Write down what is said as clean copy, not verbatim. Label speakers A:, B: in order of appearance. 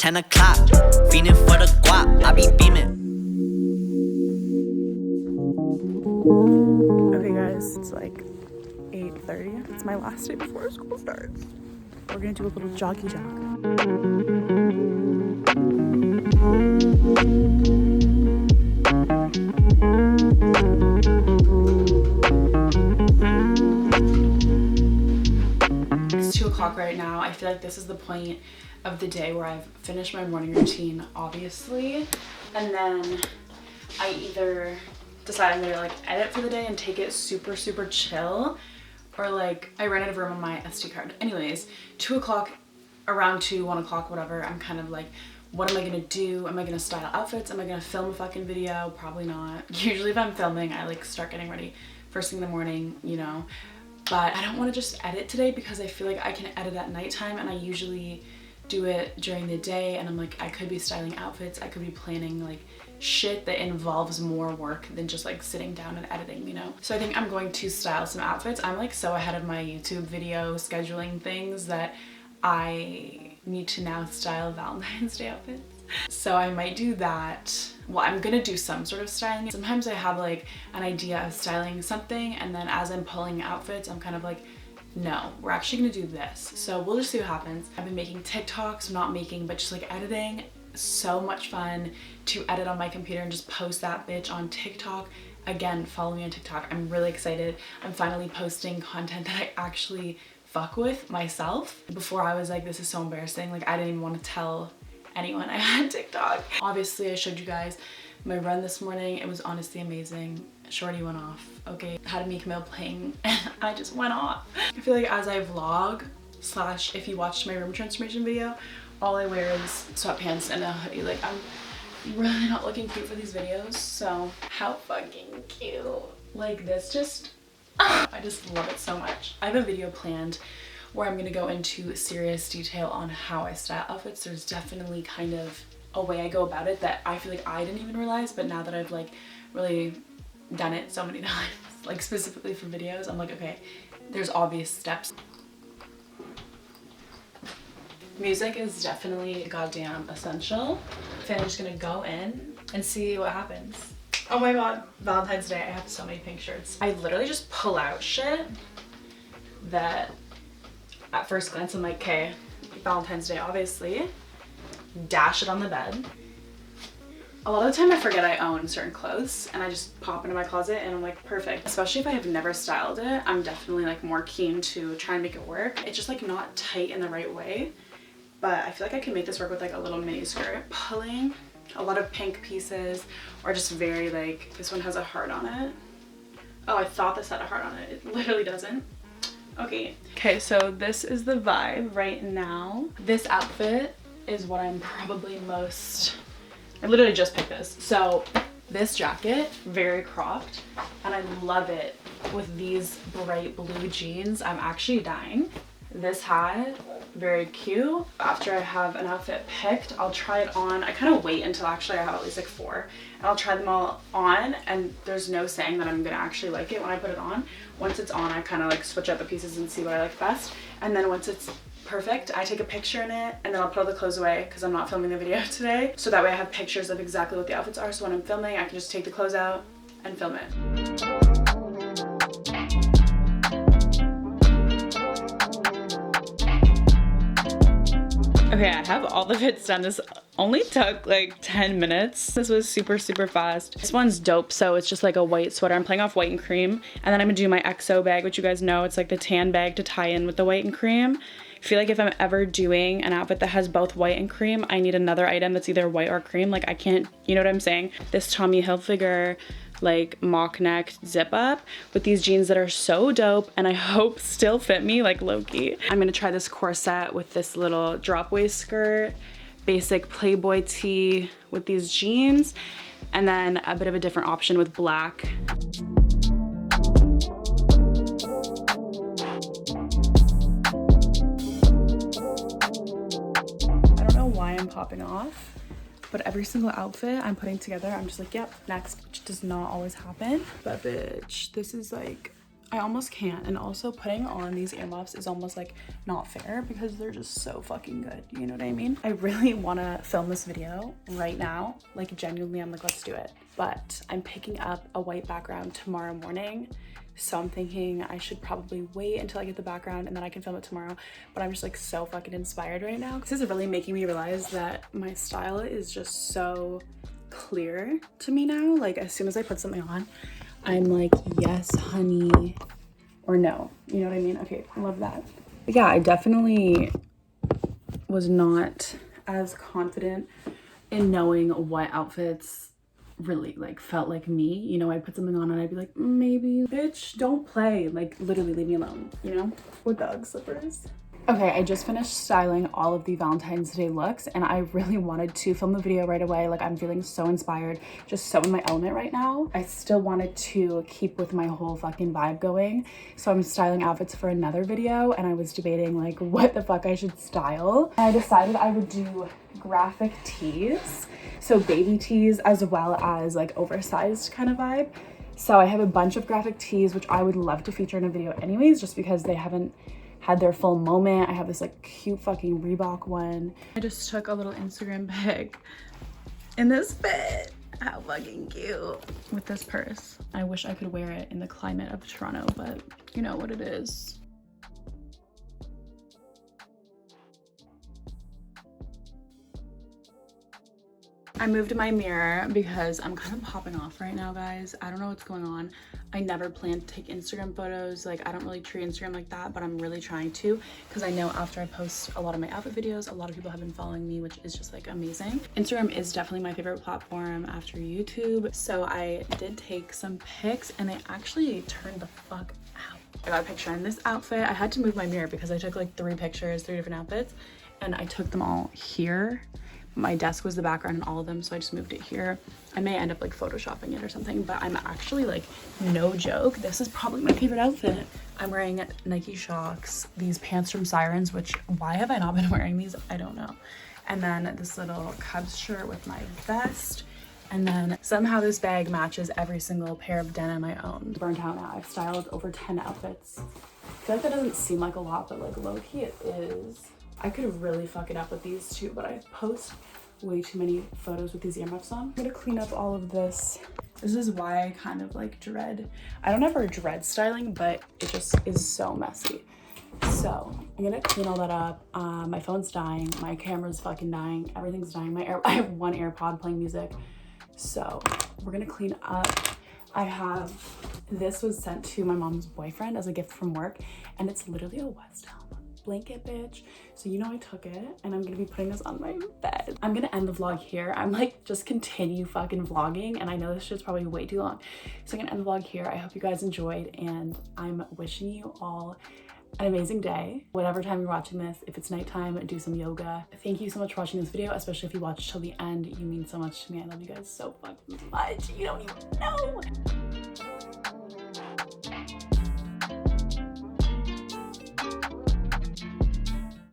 A: 10 o'clock, fiending for the guap, I be beaming.
B: Okay guys, it's like 8:30. It's my last day before school starts. We're gonna do a little joggy jog. It's 2 o'clock right now. I feel like this is the point of the day where I've finished my morning routine, obviously, and then I either decide I'm gonna like edit for the day and take it super chill, or like I ran out of room on my SD card. Anyways, 2 o'clock, around 2, 1 o'clock, whatever, I'm kind of like, what am I gonna do? Am I gonna style outfits? Am I gonna film a fucking video? Probably not. Usually if I'm filming, I like start getting ready first thing in the morning, you know, but I don't want to just edit today because I feel like I can edit at nighttime, and I usually do it during the day, and I'm like, I could be styling outfits, I could be planning like shit that involves more work than just like sitting down and editing, you know? So I think I'm going to style some outfits. I'm like so ahead of my YouTube video scheduling things that I need to now style Valentine's Day outfits. So I might do that. Well, I'm gonna do some sort of styling. Sometimes I have like an idea of styling something, and then as I'm pulling outfits, I'm kind of like, no, we're actually gonna do this. So we'll just see what happens. I've been making TikToks, not making, but just like editing. So much fun to edit on my computer and just post that bitch on TikTok. Again, follow me on TikTok. I'm really excited. I'm finally posting content that I actually fuck with myself. Before I was like, this is so embarrassing. Like I didn't even want to tell anyone I had TikTok. Obviously I showed you guys my run this morning. It was honestly amazing. Shorty went off. Okay, had a Meek Mill playing and I just went off. I feel like as I vlog / if you watched my room transformation video, all I wear is sweatpants and a hoodie. Like I'm really not looking cute for these videos, so how fucking cute. Like this just, I just love it so much. I have a video planned where I'm gonna go into serious detail on how I style outfits. There's definitely kind of a way I go about it that I feel like I didn't even realize, but now that I've like really done it so many times, like specifically for videos, I'm like, okay, there's obvious steps. Music is definitely goddamn essential. I'm just gonna go in and see what happens. Oh my god, Valentine's Day, I have so many pink shirts. I literally just pull out shit that at first glance I'm like, okay, Valentine's Day obviously, dash it on the bed. A lot of the time I forget I own certain clothes and I just pop into my closet and I'm like, perfect. Especially if I have never styled it, I'm definitely like more keen to try and make it work. It's just like not tight in the right way, but I feel like I can make this work with like a little mini skirt. Pulling a lot of pink pieces, or just very like, this one has a heart on it. Oh, I thought this had a heart on it. It literally doesn't. Okay. Okay, so this is the vibe right now. This outfit is what I'm probably most, I literally just picked this. So this jacket, very cropped, and I love it with these bright blue jeans. I'm actually dying. This hat, very cute. After I have an outfit picked, I'll try it on. I kind of wait until actually I have at least like 4, and I'll try them all on, and there's no saying that I'm gonna actually like it when I put it on. Once it's on, I kind of like switch out the pieces and see what I like best, and then once it's perfect, I take a picture in it, and then I'll put all the clothes away because I'm not filming the video today, so that way I have pictures of exactly what the outfits are, so when I'm filming I can just take the clothes out and film it. Okay, I have all the fits done. This only took like 10 minutes. This was super fast. This one's dope, so it's just like a white sweater. I'm playing off white and cream, and then I'm gonna do my XO bag, which you guys know, it's like the tan bag to tie in with the white and cream. I feel like if I'm ever doing an outfit that has both white and cream, I need another item that's either white or cream. Like I can't, you know what I'm saying? This Tommy Hilfiger like mock neck zip up with these jeans that are so dope and I hope still fit me like low-key. I'm gonna try this corset with this little drop waist skirt, basic Playboy tee with these jeans, and then a bit of a different option with black. I don't know why I'm popping off, but every single outfit I'm putting together, I'm just like, yep, next, which does not always happen. But bitch, this is like I almost can't. And also putting on these earmuffs is almost like not fair because they're just so fucking good. You know what I mean? I really want to film this video right now. Like genuinely, I'm like, let's do it. But I'm picking up a white background tomorrow morning. So I'm thinking I should probably wait until I get the background and then I can film it tomorrow. But I'm just like so fucking inspired right now. This is really making me realize that my style is just so clear to me now. Like as soon as I put something on, I'm like, yes, honey, or no. You know what I mean? Okay, I love that. But yeah, I definitely was not as confident in knowing what outfits really like felt like me. You know, I'd put something on and I'd be like, maybe, bitch, don't play. Like literally leave me alone, you know? With dog slippers. Okay, I just finished styling all of the Valentine's Day looks and I really wanted to film the video right away. Like I'm feeling so inspired, just so in my element right now. I still wanted to keep with my whole fucking vibe going. So I'm styling outfits for another video and I was debating like what the fuck I should style. I decided I would do graphic tees. So baby tees as well as like oversized kind of vibe. So I have a bunch of graphic tees, which I would love to feature in a video anyways, just because they haven't had their full moment. I have this like cute fucking Reebok one. I just took a little Instagram pic in this fit. How fucking cute. With this purse. I wish I could wear it in the climate of Toronto, but you know what it is. I moved my mirror because I'm kind of popping off right now, guys. I don't know what's going on. I never planned to take Instagram photos. Like, I don't really treat Instagram like that, but I'm really trying to because I know after I post a lot of my outfit videos, a lot of people have been following me, which is just like amazing. Instagram is definitely my favorite platform after YouTube. So I did take some pics and they actually turned the fuck out. I got a picture in this outfit. I had to move my mirror because I took like 3 pictures, 3 different outfits, and I took them all here. My desk was the background in all of them, so I just moved it here. I may end up like photoshopping it or something, but I'm actually like, no joke, this is probably my favorite outfit. I'm wearing Nike Shox, these pants from Sirens, which why have I not been wearing these? I don't know. And then this little Cubs shirt with my vest. And then somehow this bag matches every single pair of denim I own. Burnt out now. I've styled over 10 outfits. I feel like that doesn't seem like a lot, but like low-key it is. I could really fuck it up with these too, but I post way too many photos with these earmuffs on. I'm gonna clean up all of this. This is why I kind of like dread. I don't ever dread styling, but it just is so messy. So I'm gonna clean all that up. My phone's dying. My camera's fucking dying. Everything's dying. I have one AirPod playing music. So we're gonna clean up. This was sent to my mom's boyfriend as a gift from work, and it's literally a West Elm blanket, bitch. So you know I took it and I'm gonna be putting this on my bed. I'm gonna end the vlog here. I'm like, just continue fucking vlogging, and I know this shit's probably way too long. So I'm gonna end the vlog here. I hope you guys enjoyed, and I'm wishing you all an amazing day. Whatever time you're watching this, if it's nighttime, do some yoga. Thank you so much for watching this video, especially if you watched till the end. You mean so much to me. I love you guys so fucking much. You don't even know.